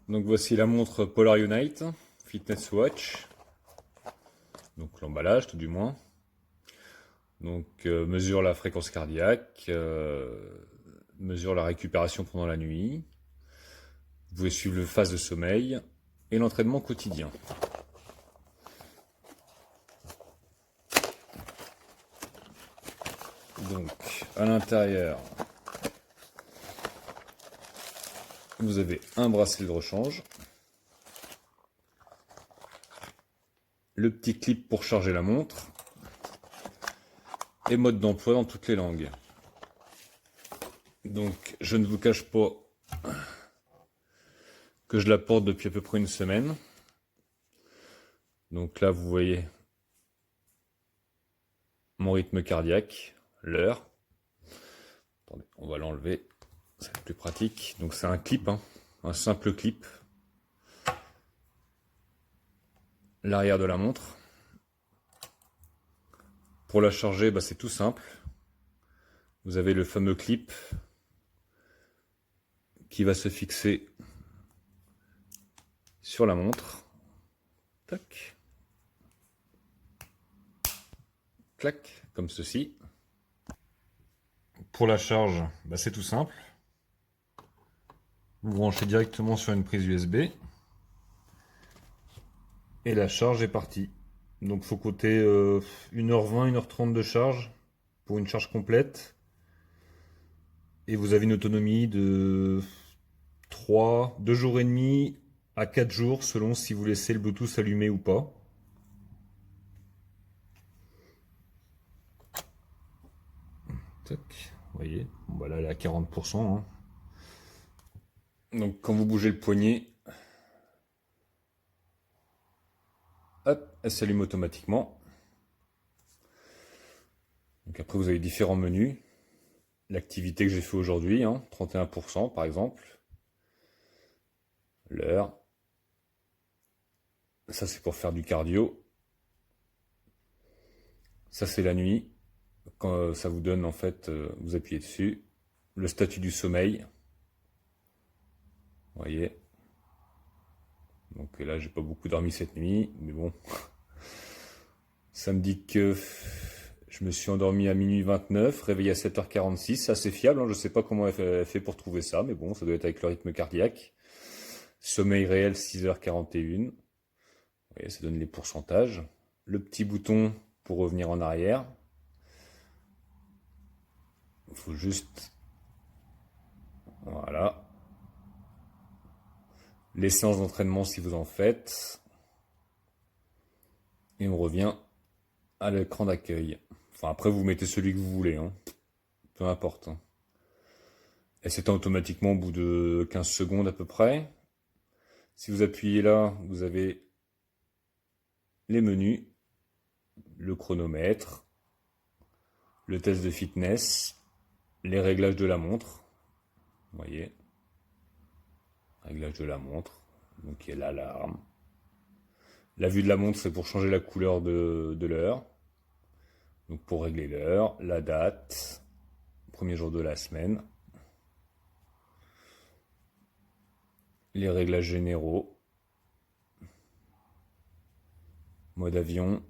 Donc voici la montre Polar Unite Fitness Watch. Donc l'emballage tout du moins. Donc mesure la fréquence cardiaque, mesure la récupération pendant la nuit. Vous pouvez suivre le phase de sommeil et l'entraînement quotidien. Donc à l'intérieur, vous avez un bracelet de rechange, le petit clip pour charger la montre et mode d'emploi dans toutes les langues. Donc je ne vous cache pas que je la porte depuis à peu près une semaine. Donc là vous voyez mon rythme cardiaque, l'heure. Attendez, on va l'enlever, c'est plus pratique. Donc c'est un clip, un simple clip. L'arrière de la montre. Pour la charger, c'est tout simple. Vous avez le fameux clip qui va se fixer sur la montre. Tac. Clac, comme ceci. Pour la charge, c'est tout simple. Vous branchez directement sur une prise USB. Et la charge est partie. Donc il faut compter 1h20, 1h30 de charge pour une charge complète. Et vous avez une autonomie de 2 jours et demi à 4 jours selon si vous laissez le Bluetooth allumé ou pas. Tac, vous voyez, bon, là elle est à 40%. Donc quand vous bougez le poignet, hop, elle s'allume automatiquement. Donc après vous avez différents menus. L'activité que j'ai fait aujourd'hui, 31% par exemple. L'heure. Ça c'est pour faire du cardio. Ça c'est la nuit. Quand ça vous donne en fait, vous appuyez dessus. Le statut du sommeil. Vous voyez. Donc là j'ai pas beaucoup dormi cette nuit, mais bon. Ça me dit que je me suis endormi à minuit 29, réveillé à 7h46, c'est assez fiable, je sais pas comment elle fait pour trouver ça, mais bon, ça doit être avec le rythme cardiaque. Sommeil réel 6h41, vous voyez, ça donne les pourcentages. Le petit bouton pour revenir en arrière. Il faut juste... Voilà. Les séances d'entraînement si vous en faites. Et on revient à l'écran d'accueil. Enfin après vous mettez celui que vous voulez, peu importe. Elle s'éteint automatiquement au bout de 15 secondes à peu près. Si vous appuyez là, vous avez les menus, le chronomètre, le test de fitness, les réglages de la montre. Vous voyez, réglage de la montre, donc il y a l'alarme. La vue de la montre, c'est pour changer la couleur de l'heure. Donc pour régler l'heure, la date, premier jour de la semaine. Les réglages généraux. Mode avion,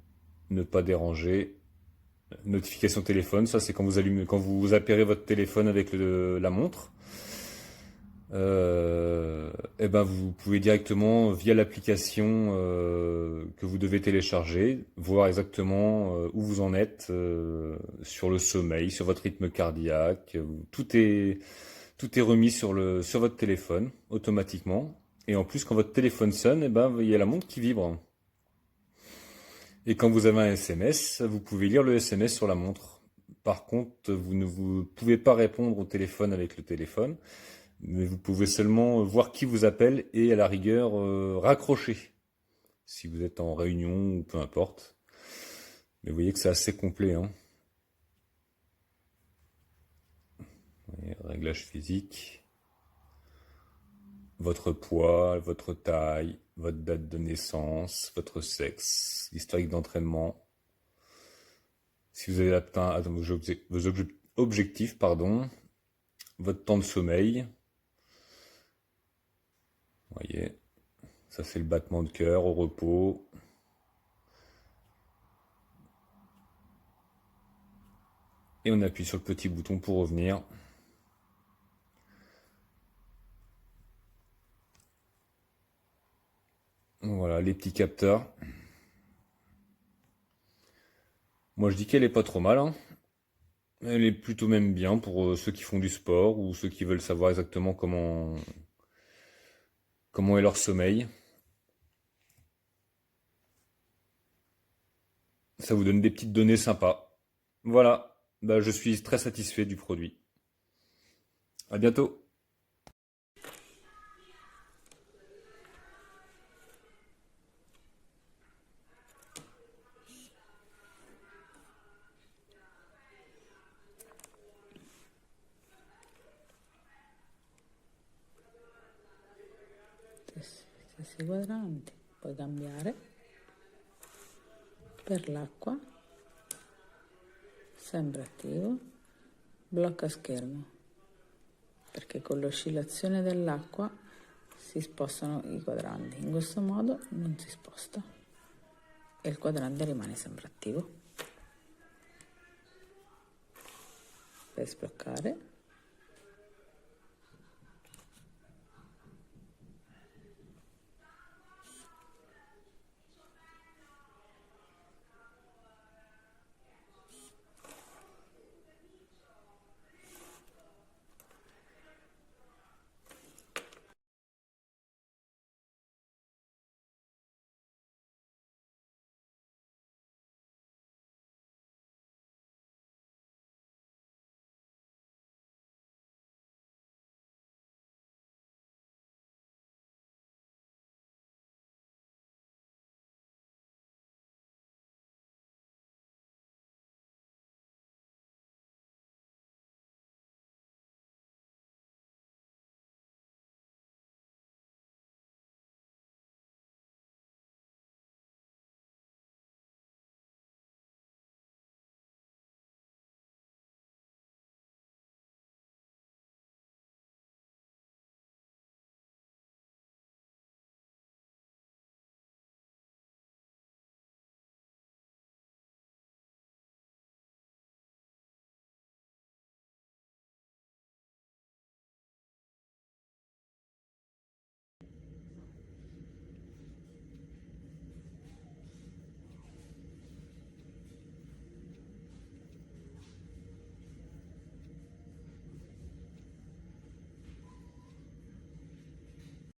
ne pas déranger. Notification téléphone, ça c'est quand vous appairez votre téléphone avec la montre. Et ben vous pouvez directement via l'application que vous devez télécharger voir exactement où vous en êtes sur le sommeil, sur votre rythme cardiaque. Tout est remis sur votre téléphone automatiquement. Et en plus quand votre téléphone sonne, il y a la montre qui vibre. Et quand vous avez un SMS, vous pouvez lire le SMS sur la montre. Par contre, vous pouvez pas répondre au téléphone avec le téléphone, mais vous pouvez seulement voir qui vous appelle et à la rigueur raccrocher, si vous êtes en réunion ou peu importe. Mais vous voyez que c'est assez complet. Réglage physique, votre poids, votre taille, votre date de naissance, votre sexe, l'historique d'entraînement. Si vous avez atteint vos objectifs, votre temps de sommeil. Voyez, ça c'est le battement de cœur au repos. Et on appuie sur le petit bouton pour revenir. Voilà, les petits capteurs. Moi je dis qu'elle est pas trop mal, hein. Elle est plutôt même bien pour ceux qui font du sport ou ceux qui veulent savoir exactement comment est leur sommeil. Ça vous donne des petites données sympas. Voilà, bah, je suis très satisfait du produit. À bientôt. Stessi quadranti, puoi cambiare per l'acqua, sempre attivo, blocca schermo, perché con l'oscillazione dell'acqua si spostano i quadranti, in questo modo non si sposta e il quadrante rimane sempre attivo. Per sbloccare